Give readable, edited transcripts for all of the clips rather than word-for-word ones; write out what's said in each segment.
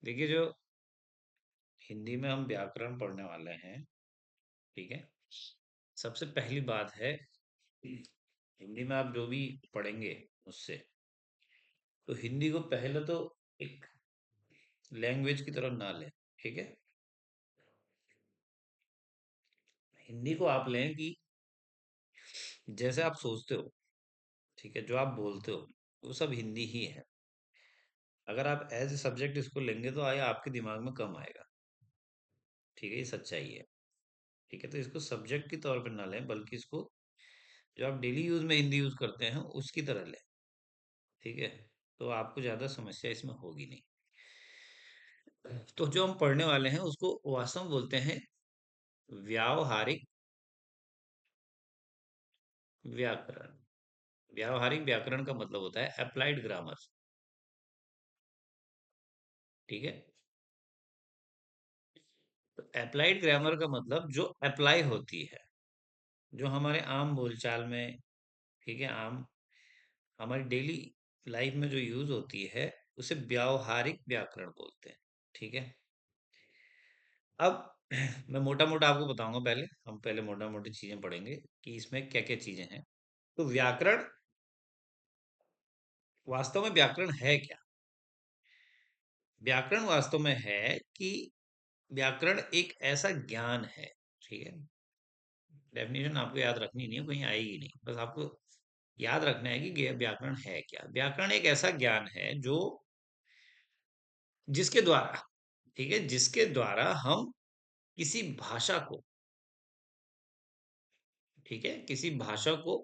देखिए, जो हिंदी में हम व्याकरण पढ़ने वाले हैं, ठीक है। सबसे पहली बात है, हिंदी में आप जो भी पढ़ेंगे उससे, तो हिंदी को पहले तो एक लैंग्वेज की तरह ना लें, ठीक है। हिंदी को आप लें कि जैसे आप सोचते हो, ठीक है, जो आप बोलते हो वो सब हिंदी ही है। अगर आप एज ए सब्जेक्ट इसको लेंगे तो आया आपके दिमाग में कम आएगा, ठीक है, ये सच्चाई है। ठीक है, तो इसको सब्जेक्ट के तौर पर ना लें, बल्कि इसको जो आप डेली यूज में हिंदी यूज करते हैं उसकी तरह लें, ठीक है। तो आपको ज्यादा समस्या इसमें होगी नहीं। तो जो हम पढ़ने वाले हैं उसको वास्तव में बोलते हैं व्यावहारिक व्याकरण। व्यावहारिक व्याकरण का मतलब होता है अप्लाइड ग्रामर, ठीक है। तो अप्लाइड ग्रामर का मतलब जो अप्लाई होती है, जो हमारे आम बोलचाल में, ठीक है, आम हमारी डेली लाइफ में जो यूज होती है, उसे व्यावहारिक व्याकरण बोलते हैं, ठीक है। अब मैं मोटा मोटा आपको बताऊंगा। पहले हम पहले मोटा मोटी चीजें पढ़ेंगे कि इसमें क्या क्या चीजें हैं। तो व्याकरण, वास्तव में व्याकरण है क्या? व्याकरण वास्तव में है कि व्याकरण एक ऐसा ज्ञान है, ठीक है। डेफिनेशन आपको याद रखनी नहीं है, कहीं आएगी नहीं, बस आपको याद रखना है कि व्याकरण है क्या। व्याकरण एक ऐसा ज्ञान है जो, जिसके द्वारा, ठीक है, जिसके द्वारा हम किसी भाषा को, ठीक है, किसी भाषा को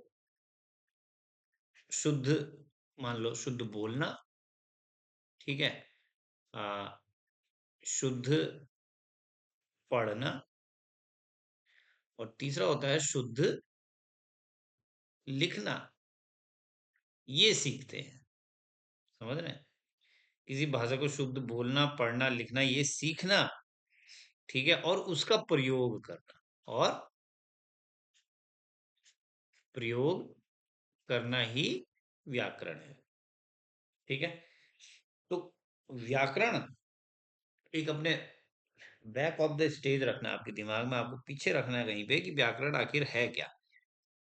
शुद्ध, मान लो शुद्ध बोलना, ठीक है, आ, शुद्ध पढ़ना, और तीसरा होता है शुद्ध लिखना, ये सीखते हैं। समझ रहे हैं? किसी भाषा को शुद्ध बोलना, पढ़ना, लिखना, ये सीखना, ठीक है, और उसका प्रयोग करना, और प्रयोग करना ही व्याकरण है, ठीक है। तो व्याकरण एक अपने बैक ऑफ द स्टेज रखना है आपके दिमाग में, आपको पीछे रखना है कहीं पे कि व्याकरण आखिर है क्या।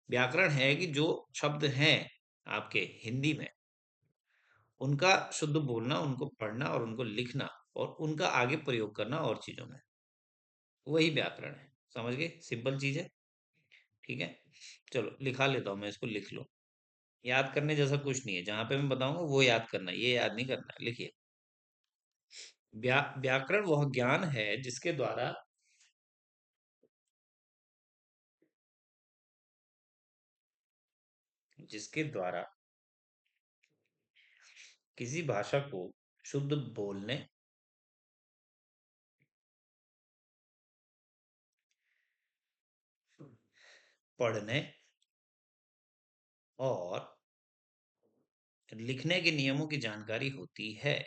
व्याकरण है कि जो शब्द हैं आपके हिंदी में, उनका शुद्ध बोलना, उनको पढ़ना और उनको लिखना, और उनका आगे प्रयोग करना और चीजों में, वही व्याकरण है। समझ गए? सिंपल चीज है, ठीक है। चलो लिखा लेता हूं मैं, इसको लिख लो। याद करने जैसा कुछ नहीं है, जहां पे मैं बताऊंगा वो याद करना है, ये याद नहीं करना है। लिखिए, व्याकरण वह ज्ञान है जिसके द्वारा किसी भाषा को शुद्ध बोलने, पढ़ने और लिखने के नियमों की जानकारी होती है।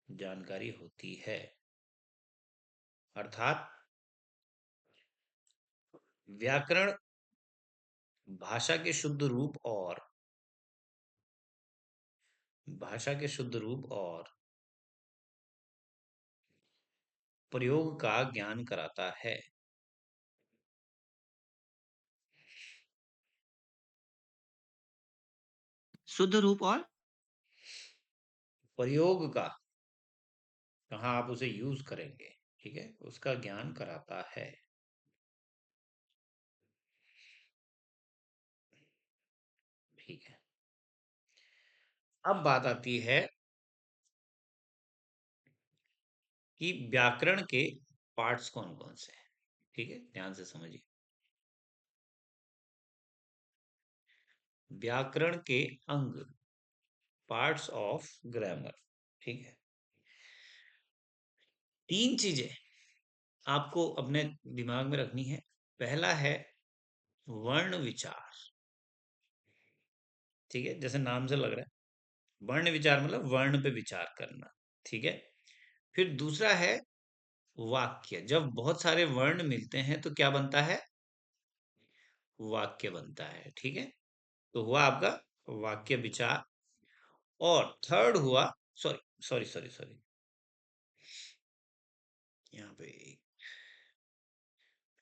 जानकारी होती है, अर्थात व्याकरण भाषा के शुद्ध रूप और भाषा के शुद्ध रूप और प्रयोग का ज्ञान कराता है। शुद्ध रूप और प्रयोग का, कहाँ आप उसे यूज करेंगे, ठीक है, उसका ज्ञान कराता है। ठीक है। अब बात आती है कि व्याकरण के पार्ट्स कौन कौन से हैं। ठीक है, ध्यान से समझिए। व्याकरण के अंग, पार्ट्स ऑफ ग्रामर, ठीक है। तीन चीजें आपको अपने दिमाग में रखनी है। पहला है वर्ण विचार, ठीक है, जैसे नाम से लग रहा है, वर्ण विचार मतलब वर्ण पे विचार करना, ठीक है। फिर दूसरा है वाक्य। जब बहुत सारे वर्ण मिलते हैं तो क्या बनता है? वाक्य बनता है, ठीक है। तो हुआ आपका वाक्य विचार। और थर्ड हुआ, सॉरी सॉरी सॉरी सॉरी, यहाँ पे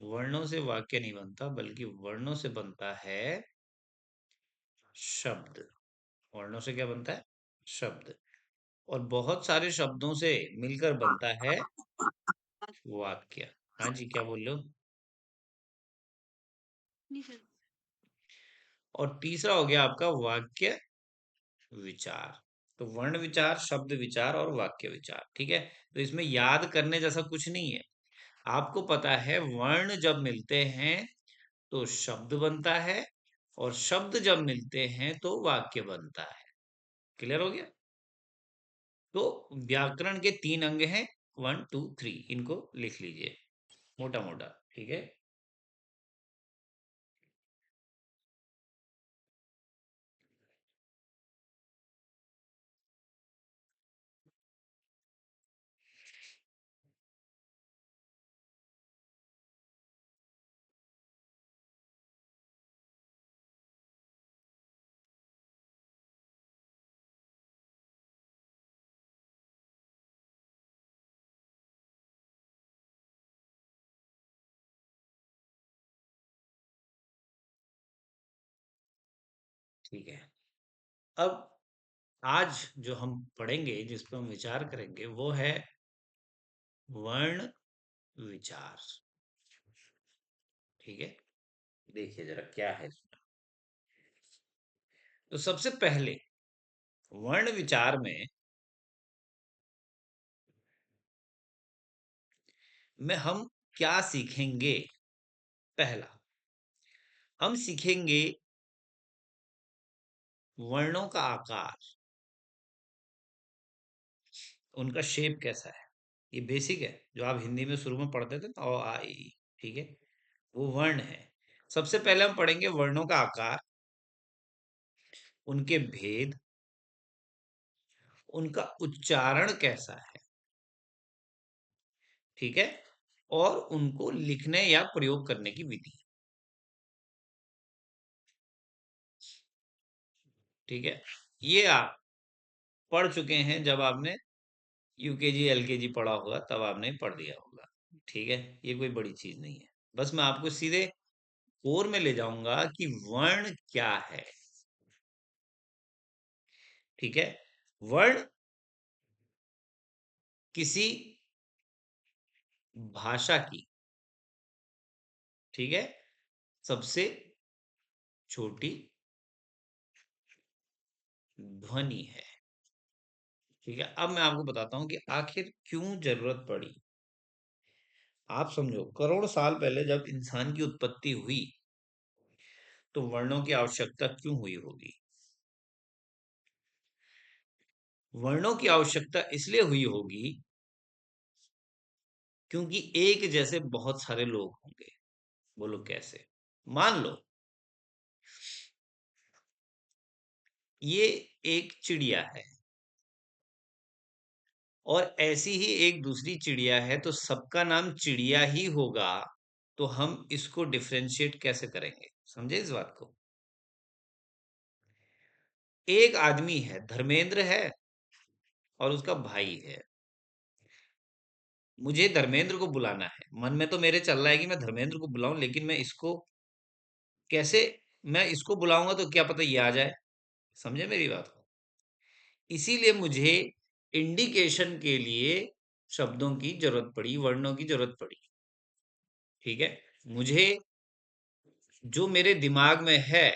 वर्णों से वाक्य नहीं बनता, बल्कि वर्णों से बनता है शब्द। वर्णों से क्या बनता है? शब्द। और बहुत सारे शब्दों से मिलकर बनता है वाक्य। हाँ जी, क्या बोल रहे हो? नहीं सर। और तीसरा हो गया आपका वाक्य विचार। तो वर्ण विचार, शब्द विचार और वाक्य विचार, ठीक है। तो इसमें याद करने जैसा कुछ नहीं है। आपको पता है वर्ण जब मिलते हैं तो शब्द बनता है, और शब्द जब मिलते हैं तो वाक्य बनता है। क्लियर हो गया? तो व्याकरण के 3 अंग हैं, 1 2 3, इनको लिख लीजिए मोटा मोटा, ठीक है। ठीक है। अब आज जो हम पढ़ेंगे, जिस पर हम विचार करेंगे, वो है वर्ण विचार। ठीक है, देखिए जरा क्या है। तो सबसे पहले वर्ण विचार में हम क्या सीखेंगे? पहला, हम सीखेंगे वर्णों का आकार, उनका शेप कैसा है। ये बेसिक है, जो आप हिंदी में शुरू में पढ़ते थे ना, अ आ इ ई, ठीक है, वो वर्ण है। सबसे पहले हम पढ़ेंगे वर्णों का आकार, उनके भेद, उनका उच्चारण कैसा है, ठीक है, और उनको लिखने या प्रयोग करने की विधि। ठीक है, ये आप पढ़ चुके हैं, जब आपने यूकेजी एलकेजी पढ़ा होगा तब आपने पढ़ दिया होगा। ठीक है, ये कोई बड़ी चीज नहीं है। बस मैं आपको सीधे कोर में ले जाऊंगा कि वर्ण क्या है। ठीक है, वर्ण किसी भाषा की, ठीक है, सबसे छोटी ध्वनि है। ठीक है, अब मैं आपको बताता हूं कि आखिर क्यों जरूरत पड़ी। आप समझो, करोड़ साल पहले जब इंसान की उत्पत्ति हुई, तो वर्णों की आवश्यकता क्यों हुई होगी? वर्णों की आवश्यकता इसलिए हुई होगी क्योंकि एक जैसे बहुत सारे लोग होंगे। बोलो कैसे? मान लो ये एक चिड़िया है, और ऐसी ही एक दूसरी चिड़िया है, तो सबका नाम चिड़िया ही होगा। तो हम इसको डिफरेंशिएट कैसे करेंगे? समझे इस बात को? एक आदमी है, धर्मेंद्र है, और उसका भाई है। मुझे धर्मेंद्र को बुलाना है, मन में तो मेरे चल रहा है कि मैं धर्मेंद्र को बुलाऊं, लेकिन मैं इसको कैसे, मैं इसको बुलाऊंगा तो क्या पता ये आ जाए। समझे मेरी बात को? इसीलिए मुझे इंडिकेशन के लिए शब्दों की जरूरत पड़ी, वर्णों की जरूरत पड़ी। ठीक है, मुझे जो मेरे दिमाग में है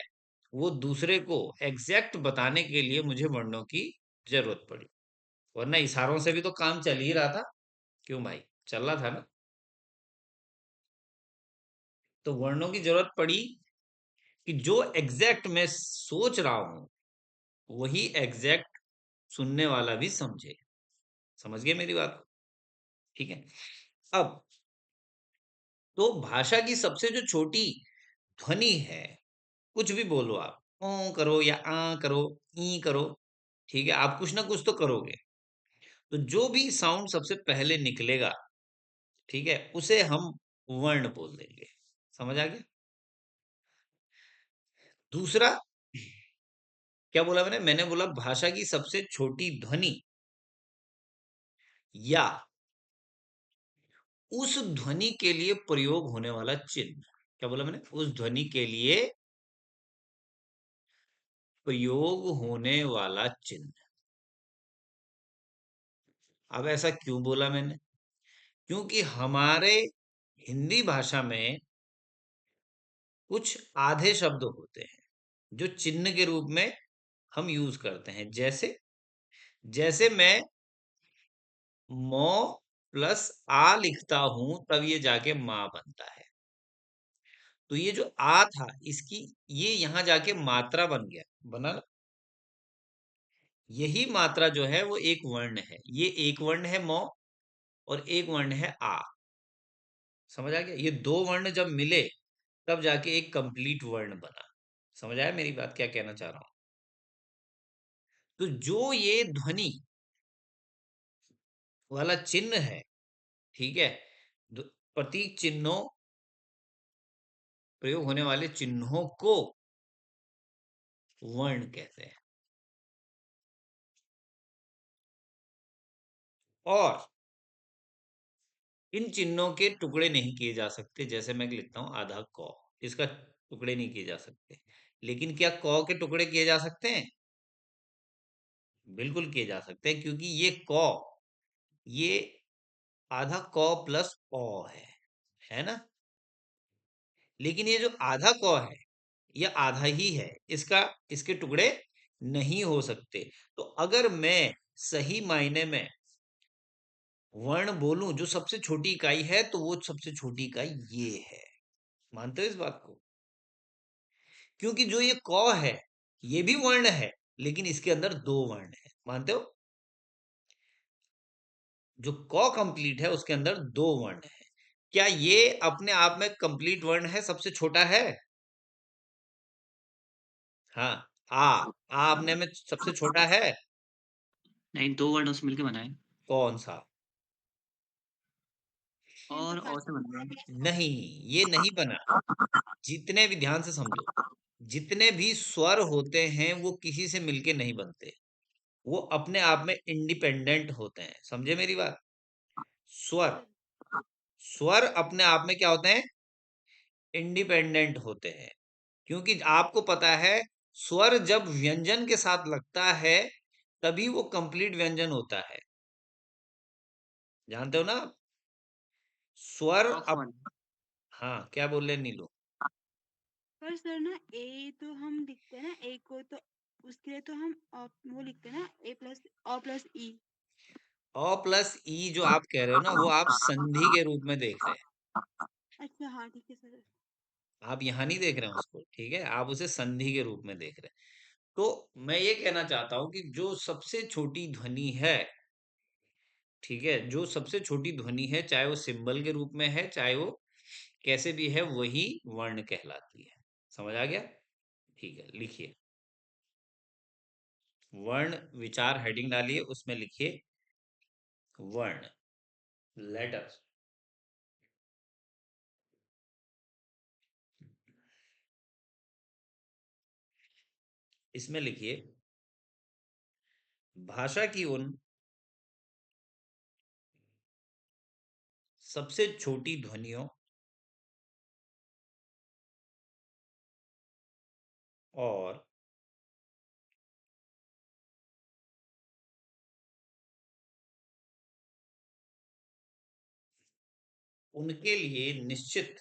वो दूसरे को एग्जैक्ट बताने के लिए मुझे वर्णों की जरूरत पड़ी। वरना इशारों से भी तो काम चल ही रहा था। क्यों भाई, चल रहा था ना? तो वर्णों की जरूरत पड़ी कि जो एग्जैक्ट मैं सोच रहा हूं, वही एग्जैक्ट सुनने वाला भी समझे। समझ गए मेरी बात को? ठीक है। अब तो भाषा की सबसे जो छोटी ध्वनि है, कुछ भी बोलो आप, ओ करो या आ करो, ई करो, ठीक है, आप कुछ ना कुछ तो करोगे। तो जो भी साउंड सबसे पहले निकलेगा, ठीक है, उसे हम वर्ण बोल देंगे। समझ आ गया? दूसरा, क्या बोला मैंने बोला भाषा की सबसे छोटी ध्वनि या उस ध्वनि के लिए प्रयोग होने वाला चिन्ह। क्या बोला मैंने? उस ध्वनि के लिए प्रयोग होने वाला चिन्ह। अब ऐसा क्यों बोला मैंने? क्योंकि हमारे हिंदी भाषा में कुछ आधे शब्द होते हैं जो चिन्ह के रूप में हम यूज करते हैं। जैसे जैसे मैं मौ प्लस आ लिखता हूं तब ये जाके माँ बनता है। तो ये जो आ था इसकी ये यहां जाके मात्रा बन गया, बना ना? यही मात्रा जो है वो एक वर्ण है। ये एक वर्ण है मौ और एक वर्ण है आ। समझ आ गया? ये दो वर्ण जब मिले तब जाके एक कंप्लीट वर्ण बना। समझ आया मेरी बात क्या कहना चाह रहा हूं? तो जो ये ध्वनि वाला चिन्ह है, ठीक है, प्रतीक चिन्हों, प्रयोग होने वाले चिन्हों को वर्ण कहते हैं। और इन चिन्हों के टुकड़े नहीं किए जा सकते। जैसे मैं लिखता हूं आधा क, इसका टुकड़े नहीं किए जा सकते। लेकिन क्या क के टुकड़े किए जा सकते हैं? बिल्कुल किए जा सकते हैं, क्योंकि ये आधा क प्लस अ है ना? लेकिन ये जो आधा क है ये आधा ही है, इसके टुकड़े नहीं हो सकते। तो अगर मैं सही मायने में वर्ण बोलूं जो सबसे छोटी इकाई है, तो वो सबसे छोटी इकाई ये है। मानते हो इस बात को? क्योंकि जो ये क है ये भी वर्ण है, लेकिन इसके अंदर दो वर्ण है। मानते हो? जो क कंप्लीट है उसके अंदर दो वर्ण है। क्या ये अपने आप में कंप्लीट वर्ण है, सबसे छोटा है? हाँ। आ अपने में सबसे छोटा है। नहीं, 2 वर्डों से मिलके बना है। कौन सा? और से बना है। नहीं, ये नहीं बना। जितने भी, ध्यान से समझो, जितने भी स्वर होते हैं वो किसी से मिलके नहीं बनते। वो अपने आप में इंडिपेंडेंट होते हैं। समझे मेरी बात? स्वर स्वर अपने आप में क्या होते हैं? इंडिपेंडेंट होते हैं। क्योंकि आपको पता है स्वर जब व्यंजन के साथ लगता है तभी वो कंप्लीट व्यंजन होता है। जानते हो ना आप? स्वर अप अ हाँ, क्या बोल रहे हैं नीलू? पर सर ना ए तो हम लिखते हैं ना ए को, तो उसके लिए तो हम वो लिखते हैं ना ए प्लस अ प्लस ई। अ प्लस ई जो आप कह रहे हो ना, वो आप संधि के रूप में देख रहे हैं। अच्छा हाँ ठीक है सर। आप यहाँ नहीं देख रहे हैं उसको, ठीक है, आप उसे संधि के रूप में देख रहे हैं। तो मैं ये कहना चाहता हूं कि जो सबसे छोटी ध्वनि है, ठीक है, जो सबसे छोटी ध्वनि है, चाहे वो सिंबल के रूप में है, चाहे वो कैसे भी है, वही वर्ण कहलाती है। समझ आ गया? ठीक है, लिखिए। वर्ण विचार हेडिंग डालिए, उसमें लिखिए वर्ण, लेटर्स। इसमें लिखिए भाषा की उन सबसे छोटी ध्वनियों और उनके लिए निश्चित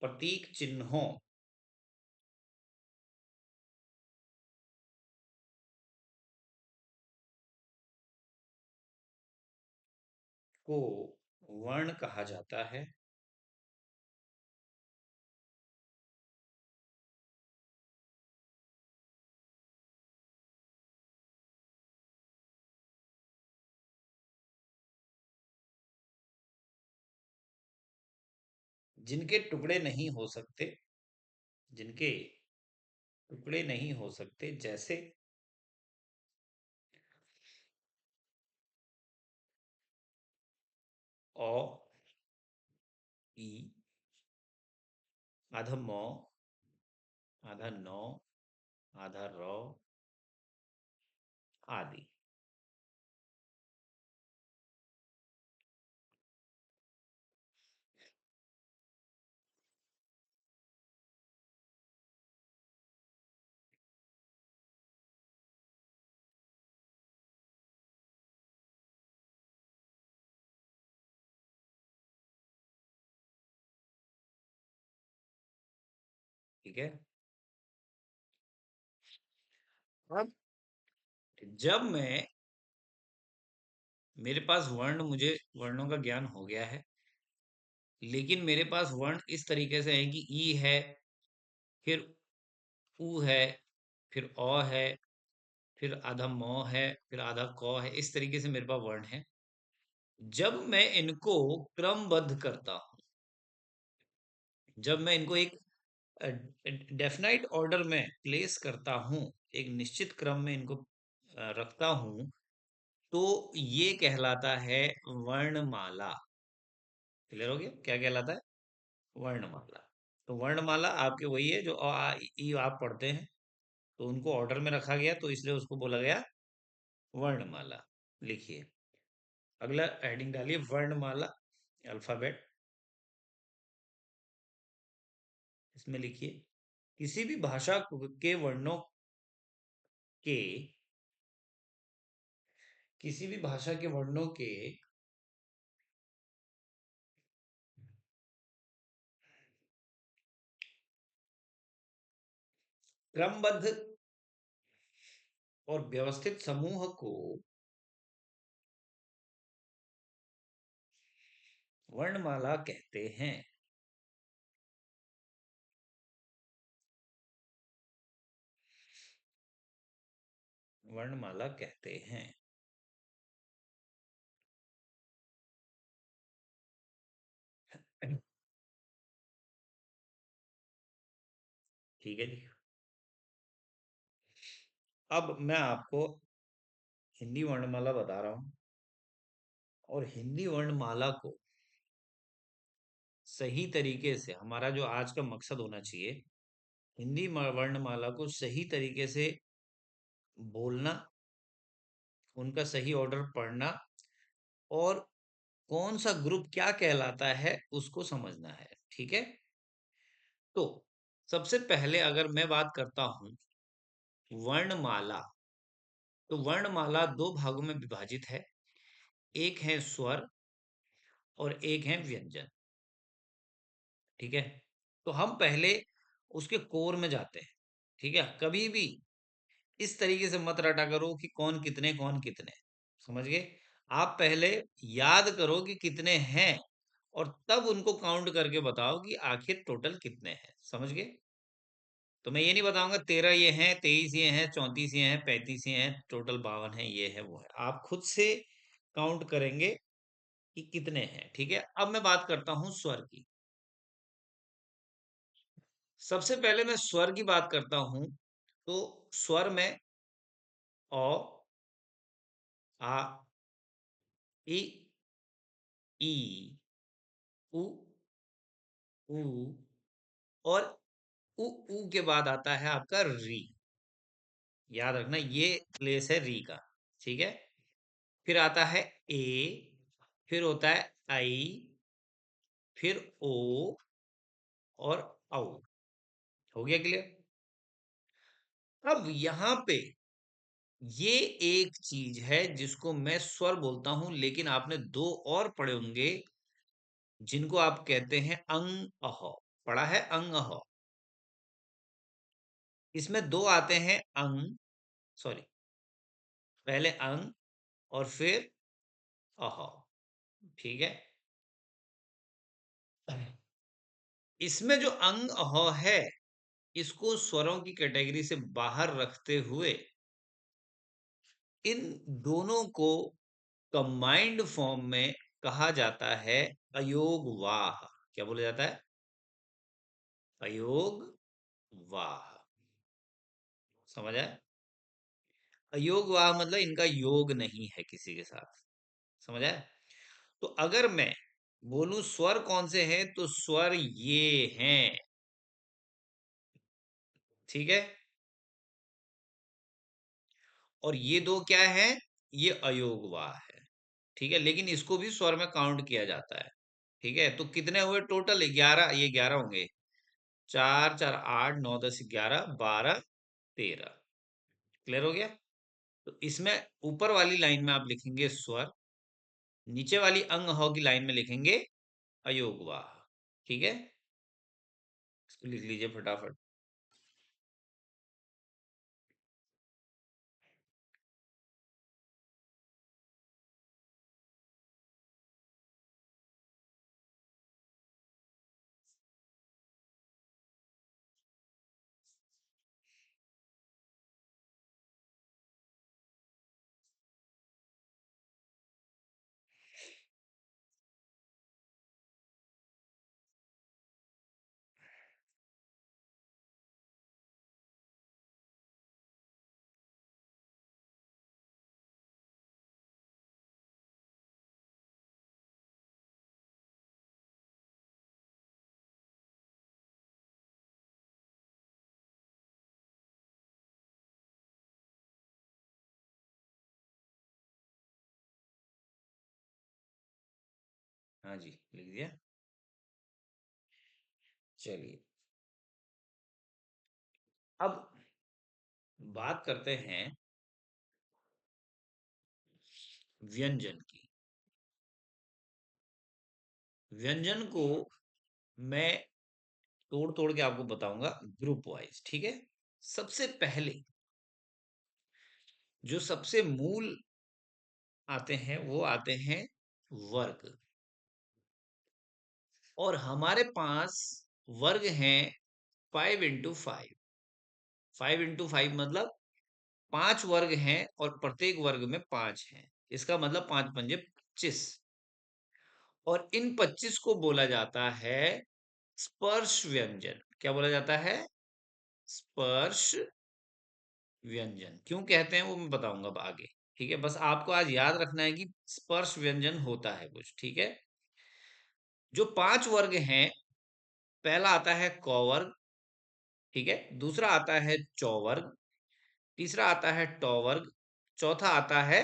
प्रतीक चिन्हों को वर्ण कहा जाता है, जिनके टुकड़े नहीं हो सकते, जिनके टुकड़े नहीं हो सकते, जैसे अ, ई, आधा मौ, आधा नौ, आधा र आदि। ठीक है। अब जब मैं मेरे पास मुझे वर्णों का ज्ञान हो गया है, लेकिन मेरे पास वर्ण इस तरीके से है कि ई है, फिर ऊ है, फिर अ है, फिर आधा म है, फिर आधा क है, इस तरीके से मेरे पास वर्ण है। जब मैं इनको क्रमबद्ध करता हूं, जब मैं इनको एक डेफिनाइट ऑर्डर में प्लेस करता हूं, एक निश्चित क्रम में इनको रखता हूं, तो ये कहलाता है वर्णमाला। क्लियर हो गया क्या कहलाता है? वर्णमाला। तो वर्णमाला आपके वही है जो अ आ इ ई आप पढ़ते हैं, तो उनको ऑर्डर में रखा गया, तो इसलिए उसको बोला गया वर्णमाला। लिखिए, अगला हेडिंग डालिए, वर्णमाला अल्फाबेट। इसमें लिखिए, किसी भी भाषा के वर्णों के किसी भी भाषा के वर्णों के क्रमबद्ध और व्यवस्थित समूह को वर्णमाला कहते हैं। वर्णमाला कहते हैं। ठीक है जी। अब मैं आपको हिंदी वर्णमाला बता रहा हूं, और हिंदी वर्णमाला को सही तरीके से, हमारा जो आज का मकसद होना चाहिए, हिंदी वर्णमाला को सही तरीके से बोलना, उनका सही ऑर्डर पढ़ना, और कौन सा ग्रुप क्या कहलाता है उसको समझना है। ठीक है। तो सबसे पहले अगर मैं बात करता हूं वर्णमाला, तो वर्णमाला दो भागों में विभाजित है। एक है स्वर और एक है व्यंजन। ठीक है। तो हम पहले उसके कोर में जाते हैं। ठीक है। कभी भी इस तरीके से मत रटा करो कि कौन कितने, समझ गए? आप पहले याद करो कि कितने हैं, और तब उनको काउंट करके बताओ कि आखिर टोटल कितने हैं। समझ गए? तो मैं ये नहीं बताऊंगा 13 ये हैं, 23 ये हैं, 34 ये हैं, 35 ये हैं, टोटल 52 है, ये है वो है। आप खुद से काउंट करेंगे कि कितने हैं। ठीक है। अब मैं बात करता हूं स्वर की। सबसे पहले मैं स्वर की बात करता हूं, तो स्वर में अ, आ, इ, ई, उ, ऊ, और ऊ के बाद आता है आपका री। याद रखना, ये प्लेस है री का। ठीक है। फिर आता है ए, फिर होता है आई, फिर ओ, और औ। हो गया क्लियर? अब यहां पे ये एक चीज है जिसको मैं स्वर बोलता हूं, लेकिन आपने दो और पढ़े होंगे जिनको आप कहते हैं अंग अह। पढ़ा है अंग अह? इसमें दो आते हैं अंग, सॉरी, पहले अंग और फिर अह। ठीक है। इसमें जो अंग अह है, इसको स्वरों की कैटेगरी से बाहर रखते हुए इन दोनों को कंबाइंड फॉर्म में कहा जाता है अयोगवाह। क्या बोला जाता है? अयोगवाह। समझ आया? अयोगवाह मतलब इनका योग नहीं है किसी के साथ। समझ आया? तो अगर मैं बोलूं स्वर कौन से हैं, तो स्वर ये हैं। ठीक है। और ये दो क्या है, ये अयोगवाह है। ठीक है, लेकिन इसको भी स्वर में काउंट किया जाता है। ठीक है, तो कितने हुए टोटल? 11, ये 11 होंगे। 4 4 8 9 10 11 12 13। क्लियर हो गया? तो इसमें ऊपर वाली लाइन में आप लिखेंगे स्वर, नीचे वाली अंग ह की लाइन में लिखेंगे अयोगवाह। ठीक है, इसको लिख लीजिए फटाफट। हाँ जी, लिख दिया। चलिए, अब बात करते हैं व्यंजन की। व्यंजन को मैं तोड़ तोड़ के आपको बताऊंगा ग्रुप वाइज। ठीक है, सबसे पहले जो सबसे मूल आते हैं वो आते हैं वर्ग। और हमारे पास वर्ग हैं 5 × 5। 5 × 5 मतलब 5 वर्ग हैं और प्रत्येक वर्ग में 5 हैं। इसका मतलब 5 × 5 = 25। और इन 25 को बोला जाता है स्पर्श व्यंजन। क्या बोला जाता है? स्पर्श व्यंजन। क्यों कहते हैं वो मैं बताऊंगा अब आगे। ठीक है, बस आपको आज याद रखना है कि स्पर्श व्यंजन होता है कुछ। ठीक है, जो 5 वर्ग हैं, पहला आता है क वर्ग। ठीक है, दूसरा आता है चौ वर्ग, तीसरा आता है टौ वर्ग, चौथा आता है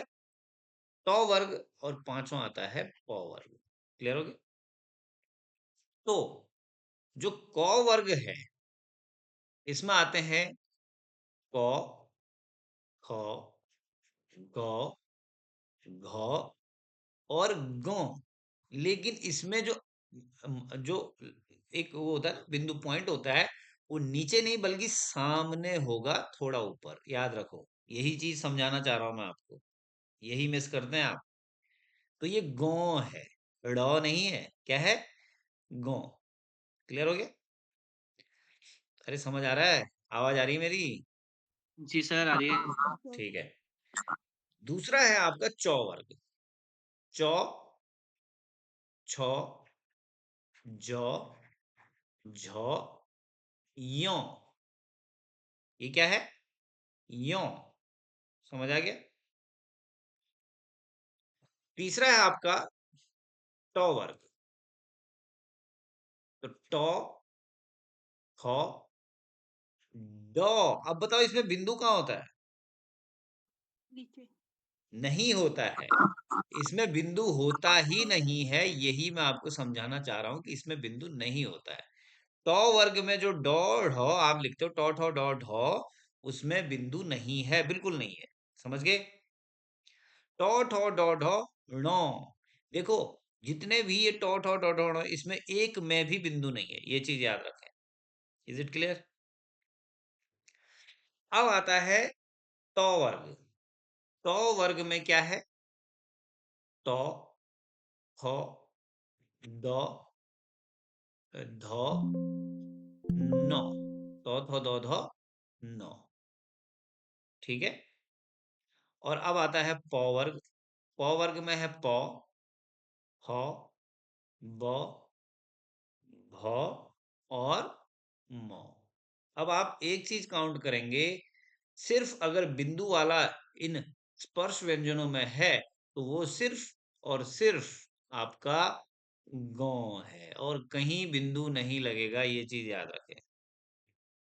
टौ वर्ग और पांचवा आता है पौ वर्ग। क्लियर हो गया? तो जो क वर्ग है इसमें आते हैं क, ख, ग, घ और ग। लेकिन इसमें जो जो एक वो होता है ना, बिंदु पॉइंट होता है, वो नीचे नहीं बल्कि सामने होगा, थोड़ा ऊपर। याद रखो, यही चीज समझाना चाह रहा हूं मैं आपको, यही मिस करते हैं आप। तो ये गौ है, ड़ नहीं है। क्या है? गौ। क्लियर हो गया? अरे समझ आ रहा है? आवाज आ रही है मेरी? जी सर, आ रही है। तो ठीक है। दूसरा है आपका चौ वर्ग। चौ, छ, ज, झ, यो। ये क्या है? यो। समझ आ गया? तीसरा है आपका टौ वर्ग। तो टौ, ख, ड। अब बताओ इसमें बिंदु कहाँ होता है? नीचे। नहीं होता है। इसमें बिंदु होता ही नहीं है, यही मैं आपको समझाना चाह रहा हूं कि इसमें बिंदु नहीं होता है। टॉ वर्ग में जो डॉ ढ आप लिखते हो, टॉ ठॉ डॉ ढ, उसमें बिंदु नहीं है, बिल्कुल नहीं है। समझ गए? टॉ ठॉ डॉ ढ ण। देखो, जितने भी ये टॉ ठॉ डॉ ढ ण, इसमें एक में भी बिंदु नहीं है, ये चीज याद रखें। Is it clear? अब आता है टॉ वर्ग। टॉ वर्ग में क्या है? टॉ, ख, ड, ध, न। टॉ थॉ द ध न। ठीक है, और अब आता है प वर्ग। प वर्ग में है प, ह, ब, भ और म। अब आप एक चीज काउंट करेंगे, सिर्फ अगर बिंदु वाला इन स्पर्श व्यंजनों में है तो वो सिर्फ और सिर्फ आपका गौ है, और कहीं बिंदु नहीं लगेगा। ये चीज याद रखें।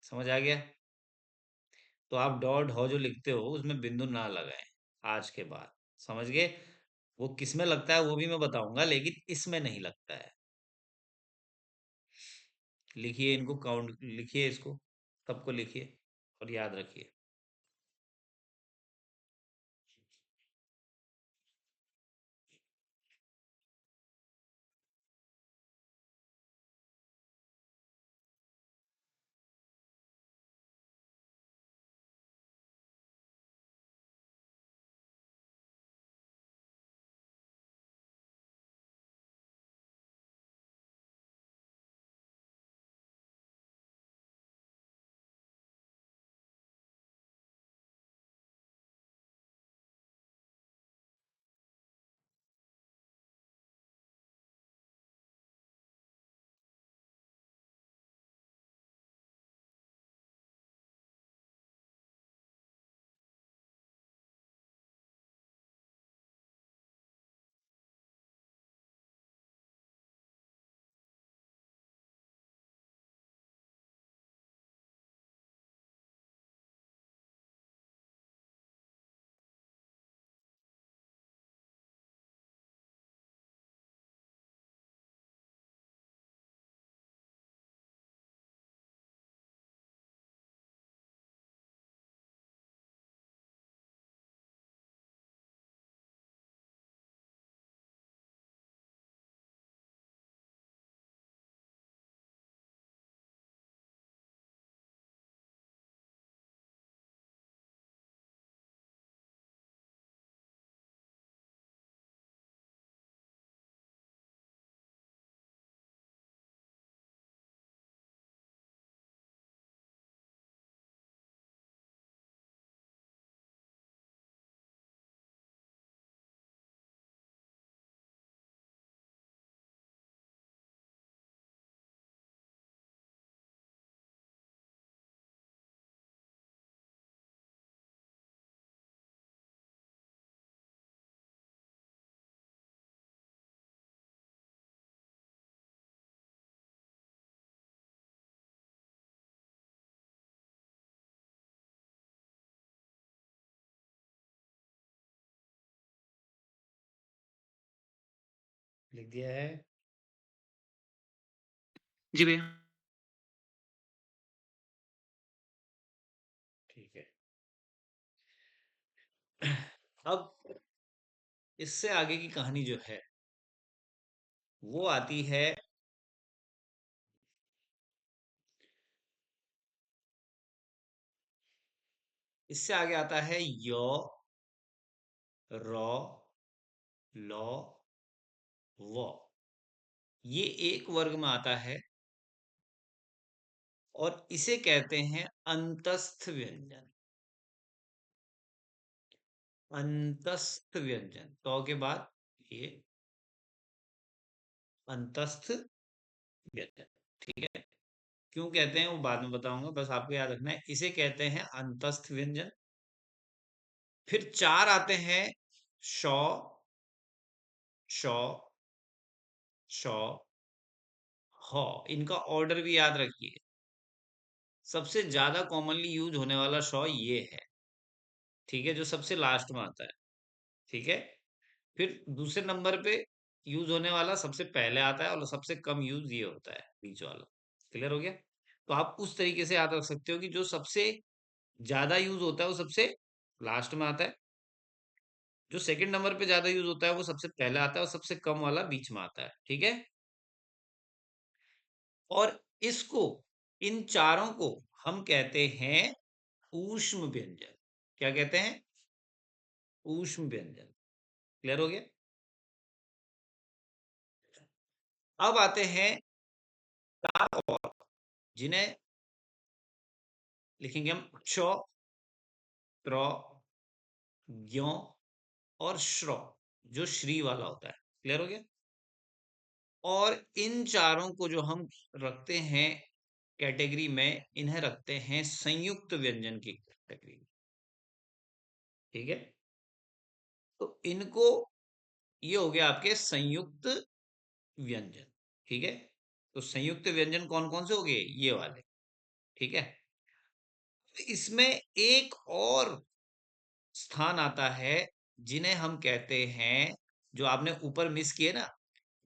समझ आ गया? तो आप डॉट हो जो लिखते हो उसमें बिंदु ना लगाएं आज के बाद, समझ गए? वो किस में लगता है वो भी मैं बताऊंगा, लेकिन इसमें नहीं लगता है। लिखिए इनको, काउंट लिखिए इसको, सबको लिखिए और याद रखिए। लिख दिया है? जी भैया। ठीक है। अब इससे आगे की कहानी जो है वो आती है, इससे आगे आता है यो, रॉ, लॉ, वो। ये एक वर्ग में आता है और इसे कहते हैं अंतस्थ व्यंजन। अंतस्थ व्यंजन, तो के बाद ये अंतस्थ व्यंजन। ठीक है, क्यों कहते हैं वो बाद में बताऊंगा, बस आपको याद रखना है इसे कहते हैं अंतस्थ व्यंजन। फिर चार आते हैं शौ, शौ, शौ, ह। इनका ऑर्डर भी याद रखिए। सबसे ज्यादा कॉमनली यूज होने वाला शौ ये है, ठीक है, जो सबसे लास्ट में आता है। ठीक है, फिर दूसरे नंबर पे यूज होने वाला सबसे पहले आता है और सबसे कम यूज ये होता है बीच वाला। क्लियर हो गया? तो आप उस तरीके से याद रख सकते हो कि जो सबसे ज्यादा यूज होता है वो सबसे लास्ट में आता है, जो सेकंड नंबर पे ज्यादा यूज होता है वो सबसे पहले आता है, और सबसे कम वाला बीच में आता है। ठीक है, और इसको, इन चारों को हम कहते हैं ऊष्म व्यंजन। क्या कहते हैं? ऊष्म व्यंजन। क्लियर हो गया? अब आते हैं चार और, जिन्हें लिखेंगे हम क्ष, त्र, ज्ञ और श्र, जो श्री वाला होता है। क्लियर हो गया? और इन चारों को जो हम रखते हैं कैटेगरी में, इन्हें रखते हैं संयुक्त व्यंजन की कैटेगरी में। ठीक है, तो इनको, ये हो गया आपके संयुक्त व्यंजन। ठीक है, तो संयुक्त व्यंजन कौन कौन से हो गए? ये वाले। ठीक है, इसमें एक और स्थान आता है जिन्हें हम कहते हैं, जो आपने ऊपर मिस किए ना,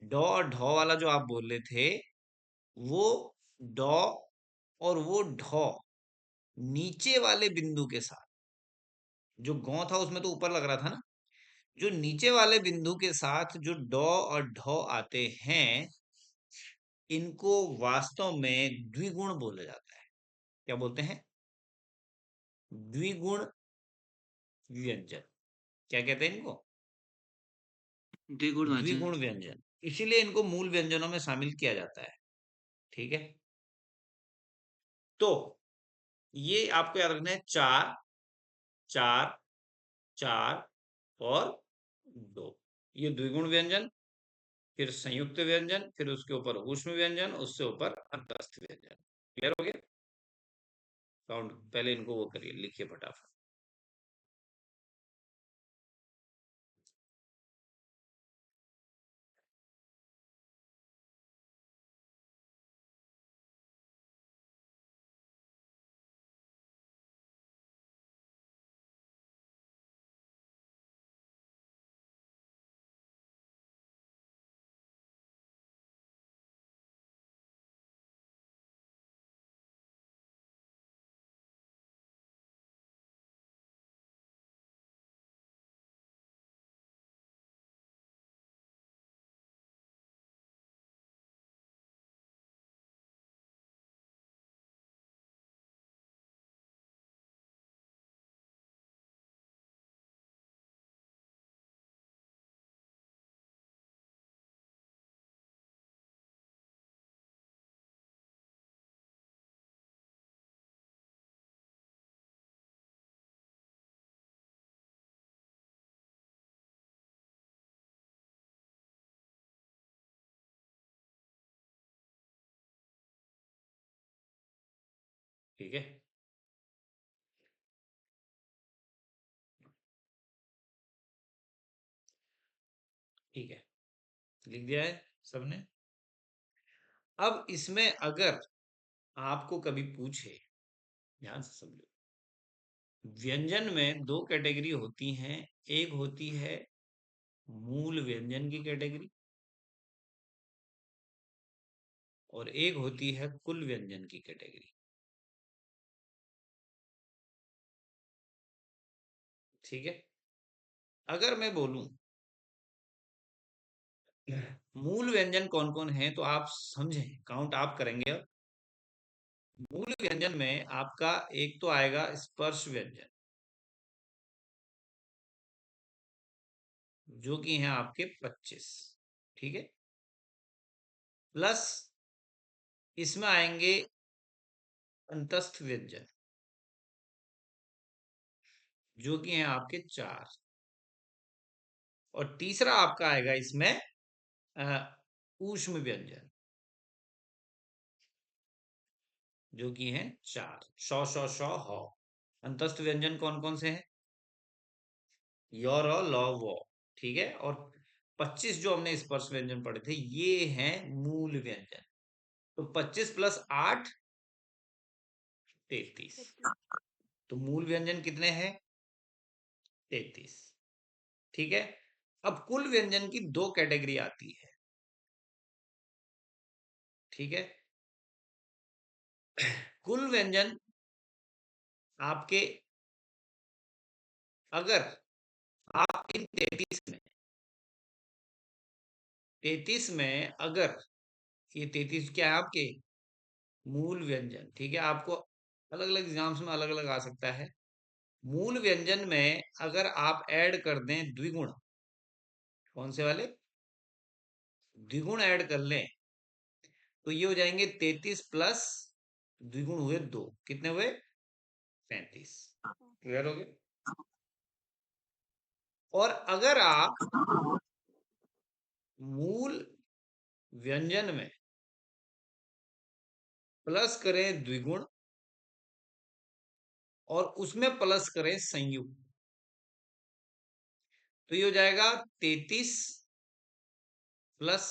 डॉ और ढौ वाला जो आप बोल रहे थे, वो डॉ और वो ढौ नीचे वाले बिंदु के साथ, जो गौ था उसमें तो ऊपर लग रहा था ना, जो नीचे वाले बिंदु के साथ जो डॉ और ढौ आते हैं, इनको वास्तव में द्विगुण बोला जाता है। क्या बोलते हैं? द्विगुण व्यंजन। क्या कहते हैं इनको? द्विगुण व्यंजन। द्विगुण व्यंजन। इसीलिए इनको मूल व्यंजनों में शामिल किया जाता है। ठीक है, तो ये आपको याद रखना है, चार, चार, चार और दो, ये द्विगुण व्यंजन, फिर संयुक्त व्यंजन, फिर उसके ऊपर ऊष्म व्यंजन, उससे ऊपर अंतस्थ व्यंजन। क्लियर हो गया? काउंट पहले इनको वो करिए, लिखिए फटाफट। ठीक है, ठीक है, लिख दिया है सबने? अब इसमें अगर आपको कभी पूछे, ध्यान से समझो, व्यंजन में दो कैटेगरी होती हैं। एक होती है मूल व्यंजन की कैटेगरी, और एक होती है कुल व्यंजन की कैटेगरी। ठीक है, अगर मैं बोलूं मूल व्यंजन कौन कौन है, तो आप समझें, काउंट आप करेंगे अब। मूल व्यंजन में आपका एक तो आएगा स्पर्श व्यंजन, जो कि हैं आपके 25। ठीक है, प्लस इसमें आएंगे अंतस्थ व्यंजन, जो कि हैं आपके 4। और तीसरा आपका आएगा इसमें ऊष्म व्यंजन, जो कि हैं 4। शौ शौ शौ हौ। अंतस्थ व्यंजन कौन कौन से हैं? यो र लौ वो। ठीक है, और 25 जो हमने स्पर्श व्यंजन पढ़े थे, ये हैं मूल व्यंजन। तो 25 प्लस 8, 33। तो मूल व्यंजन कितने हैं? 33। ठीक है, अब कुल व्यंजन की दो कैटेगरी आती है। ठीक है, कुल व्यंजन आपके, अगर आप इन 33 में अगर, ये 33 क्या है आपके? मूल व्यंजन। ठीक है, आपको अलग अलग एग्जाम्स में अलग अलग आ सकता है। मूल व्यंजन में अगर आप ऐड कर दें द्विगुण, कौन से वाले? द्विगुण ऐड कर लें, तो ये हो जाएंगे 33 प्लस द्विगुण हुए 2, कितने हुए? 35। क्लियर हो गया? और अगर आप मूल व्यंजन में प्लस करें द्विगुण और उसमें प्लस करें संयुक्त, तो ये हो जाएगा 33 प्लस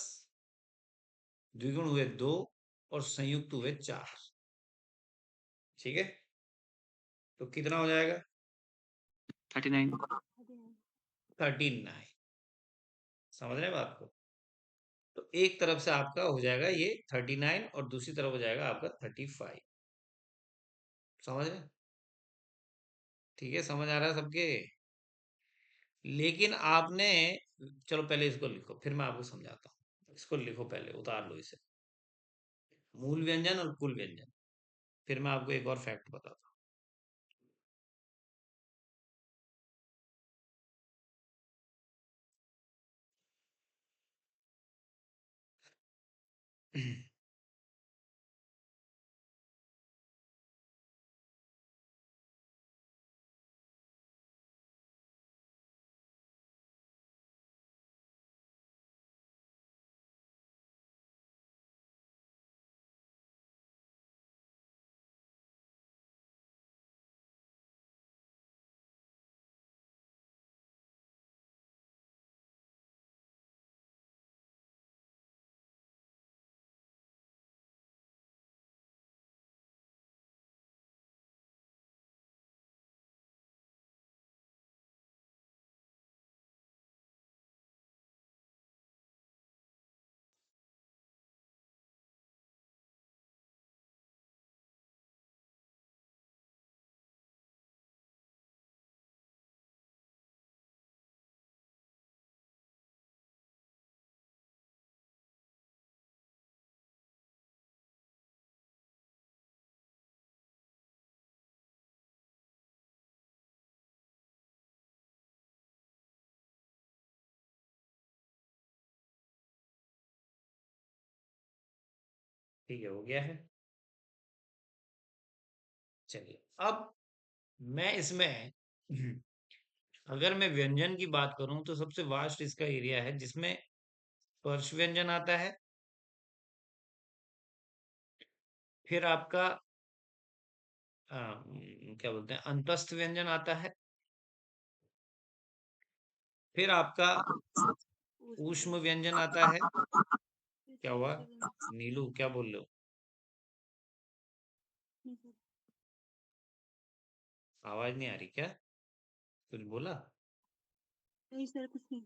द्विगुण हुए 2 और संयुक्त हुए 4। ठीक है, तो कितना हो जाएगा? 39। 39। समझ रहे हैं बात को? तो एक तरफ से आपका हो जाएगा ये 39 और दूसरी तरफ हो जाएगा आपका 35। समझ रहे हैं? ठीक है, समझ आ रहा है सबके? लेकिन आपने, चलो पहले इसको लिखो फिर मैं आपको समझाता हूँ। इसको लिखो पहले, उतार लो इसे, मूल व्यंजन और कुल व्यंजन। फिर मैं आपको एक और फैक्ट बताता हूँ। ठीक है, हो गया है। चलिए अब मैं इसमें अगर मैं व्यंजन की बात करूं तो सबसे वास्ट इसका एरिया है, जिसमें स्पर्श व्यंजन आता है, फिर आपका क्या बोलते हैं, अंतस्थ व्यंजन आता है, फिर आपका ऊष्म व्यंजन आता है। क्या हुआ नीलू, क्या बोल रहे हो? आवाज नहीं आ रही क्या? कुछ बोला? नहीं सर, कुछ नहीं।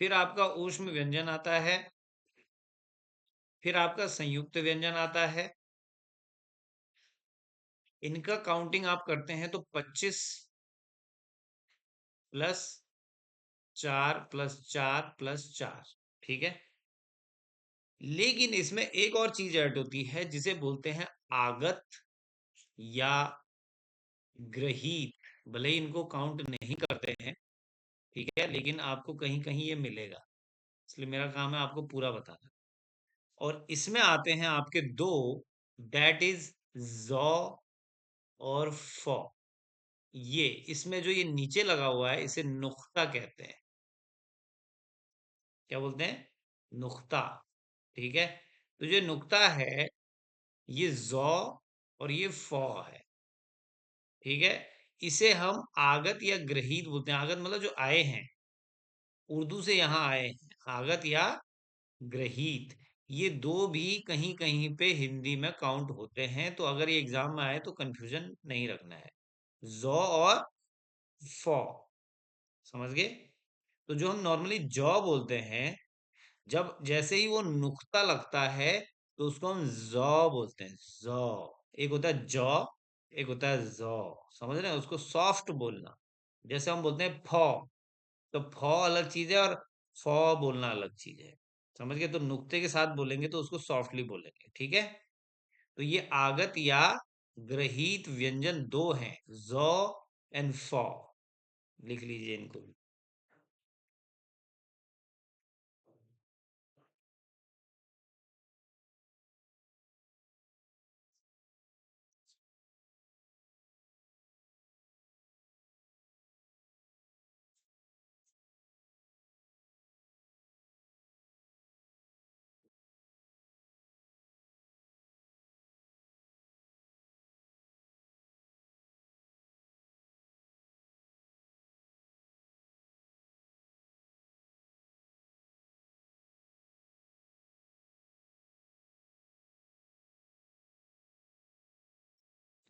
फिर आपका ऊष्म व्यंजन आता है, फिर आपका संयुक्त व्यंजन आता है। इनका काउंटिंग आप करते हैं तो 25 प्लस 4 प्लस 4 प्लस 4। ठीक है, लेकिन इसमें एक और चीज ऐड होती है जिसे बोलते हैं आगत या ग्रहीत। भले ही इनको काउंट नहीं करते हैं, ठीक है, लेकिन आपको कहीं कहीं ये मिलेगा, इसलिए मेरा काम है आपको पूरा बताना। और इसमें आते हैं आपके दो, दैट इज जॉ और फॉ। ये इसमें जो ये नीचे लगा हुआ है इसे नुक्ता कहते हैं। क्या बोलते हैं? नुक्ता। ठीक है, तो जो नुक्ता है ये जॉ और ये फॉ है। ठीक है, इसे हम आगत या ग्रहीत बोलते हैं। आगत मतलब जो आए हैं, उर्दू से यहाँ आए हैं, आगत या ग्रहीत। ये दो भी कहीं कहीं पे हिंदी में काउंट होते हैं, तो अगर ये एग्जाम में आए तो कंफ्यूजन नहीं रखना है। जॉ और फॉ, समझ गए? तो जो हम नॉर्मली जॉ बोलते हैं, जब जैसे ही वो नुक्ता लगता है तो उसको हम जॉ बोलते हैं। जॉ। एक होता है जॉ, एक होता है जॉ। समझ रहे हैं? उसको सॉफ्ट बोलना। जैसे हम बोलते हैं फॉ, तो फॉ अलग चीज है और फॉ बोलना अलग चीज है। समझ गए? तो नुक्ते के साथ बोलेंगे तो उसको सॉफ्टली बोलेंगे। ठीक है, तो ये आगत या ग्रहीत व्यंजन दो हैं, जॉ एंड फॉ। लिख लीजिए इनको।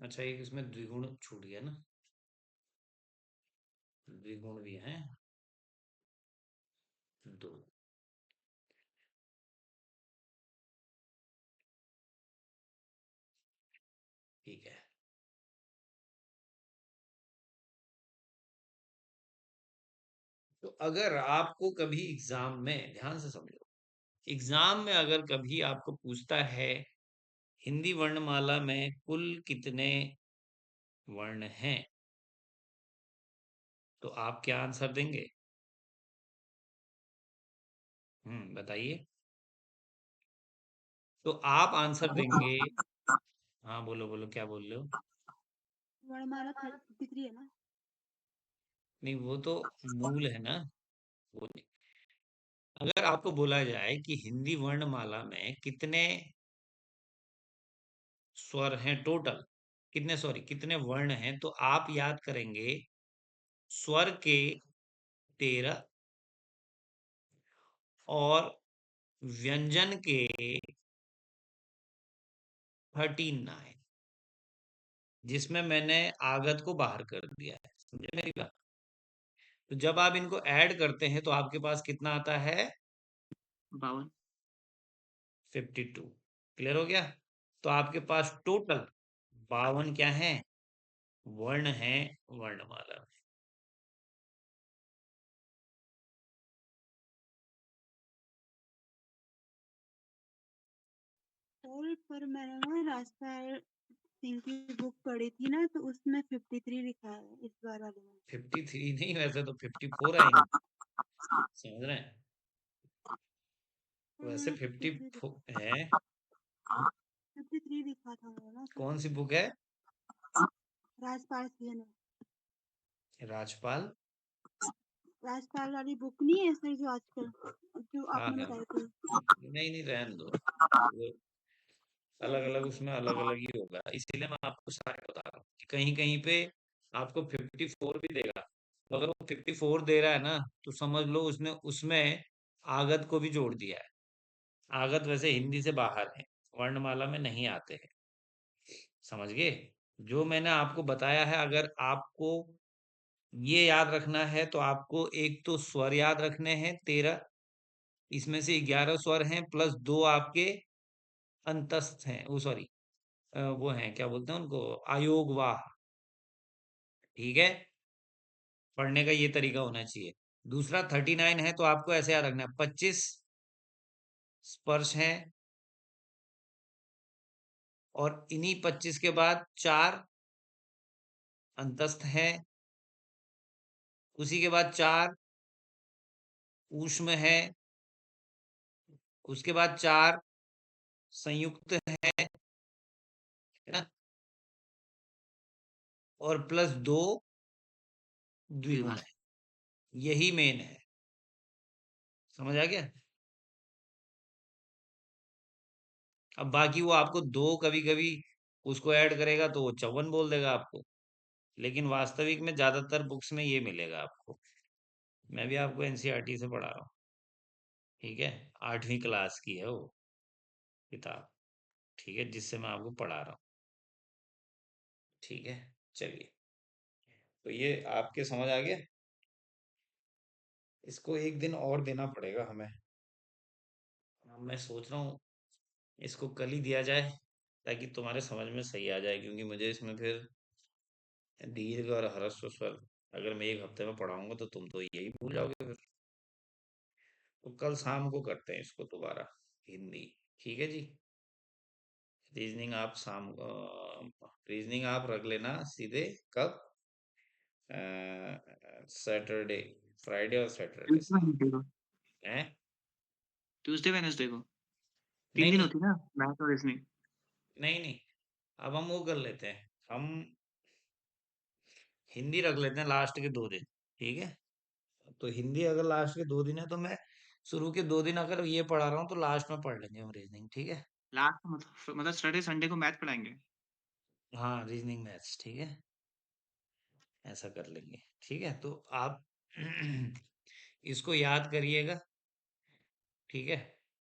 अच्छा, एक इसमें द्विगुण छूट गया ना, द्विगुण भी है दो। ठीक है, तो अगर आपको कभी एग्जाम में, ध्यान से समझो, एग्जाम में अगर कभी आपको पूछता है हिंदी वर्णमाला में कुल कितने वर्ण हैं, तो आप क्या आंसर देंगे? बताइए। तो आप आंसर देंगे, हाँ बोलो बोलो, क्या बोल रहे हो? वर्णमाला 33 है ना? नहीं, वो तो मूल है ना, वो नहीं। अगर आपको बोला जाए कि हिंदी वर्णमाला में कितने स्वर हैं टोटल, कितने, सॉरी, कितने वर्ण हैं, तो आप याद करेंगे स्वर के 13 और व्यंजन के 39, जिसमें मैंने आगत को बाहर कर दिया है, समझे मेरी बात? तो जब आप इनको ऐड करते हैं तो आपके पास कितना आता है? 52। 52। क्लियर हो गया? तो आपके पास टोटल 52 क्या है? वर्ण है वर्णमाला में। और पर मैंने ना राजपाल सिंह की बुक पढ़ी थी ना, तो उसमें 53 लिखा है इस बार वाले में। 53 नहीं, वैसे तो 54 आएंगे, समझ रहे हैं? वैसे 54 है। 53 लिखा था वो ना, कौन सी बुक है? राजपाल सिंह ने। राजपाल? राजपाल वाली बुक नहीं है सर, जो आजकल जो हाँ आपने हाँ, बताई थी। नहीं नहीं, रहने दो, वो अलग अलग, उसमें अलग अलग ही होगा, इसीलिए मैं आपको सारे बता रहा हूँ कि कहीं कहीं पे आपको 54 भी देगा, तो अगर वो 54 दे रहा है ना, तो समझ लो उसने उसमें आगत को भी जोड़ दिया है। आगत वैसे हिंदी से बाहर है, वर्णमाला में नहीं आते हैं, समझ गए? जो मैंने आपको बताया है, अगर आपको ये याद रखना है तो आपको एक तो स्वर याद रखने हैं 13, इसमें से 11 स्वर हैं प्लस दो आपके अंतस्थ हैं, वो सॉरी, वो हैं, क्या बोलते हैं उनको, आयोगवाह। ठीक है, पढ़ने का ये तरीका होना चाहिए। दूसरा 39 है, तो आपको ऐसे याद रखना है, 25 स्पर्श हैं, और इन्हीं 25 के बाद 4 अंतस्थ हैं, उसी के बाद 4 ऊष्म है, उसके बाद 4 संयुक्त है ना, और प्लस 2 द्विगुण है। यही मेन है, समझ आ गया? अब बाकी वो आपको दो कभी कभी उसको ऐड करेगा तो वो 54 बोल देगा आपको, लेकिन वास्तविक में ज्यादातर बुक्स में ये मिलेगा आपको। मैं भी आपको एनसीईआरटी से पढ़ा रहा हूँ, ठीक है? 8वीं क्लास की है वो किताब, ठीक है, जिससे मैं आपको पढ़ा रहा हूँ। ठीक है, चलिए, तो ये आपके समझ आ गया। इसको एक दिन और देना पड़ेगा हमें, अब मैं सोच रहा हूँ इसको कल ही दिया जाए, ताकि तुम्हारे समझ में सही आ जाए, क्योंकि मुझे इसमें फिर दीर्घ और ह्रस्व स्वर अगर मैं एक हफ्ते में पढ़ाऊंगा तो तुम तो यही भूल जाओगे फिर। तो कल शाम को करते हैं इसको दोबारा, हिंदी। ठीक है जी। रीजनिंग आप रीजनिंग आप रख लेना सीधे कब, सैटरडे, फ्राइडे और सैटरडे ट्यूसडे शाम वेडनेसडे को। है। ट्यूसडे वेडनेसडे को नहीं 3 दिन नहीं, होती है ना, मैथ और रीजनिंग। नहीं नहीं, अब हम वो कर लेते हैं, हम हिंदी रख लेते हैं लास्ट के 2 दिन, ठीक है? तो हिंदी अगर लास्ट के 2 दिन है, तो मैं शुरू के 2 दिन अगर ये पढ़ा रहा हूँ तो लास्ट में पढ़ लेंगे हम रीजनिंग, ठीक है? लास्ट मतलब सैटरडे संडे को मैथ पढ़ाएंगे। हाँ, रीजनिंग मैथ्स, ठीक है, ऐसा कर लेंगे। ठीक है, तो आप इसको याद करिएगा, ठीक है?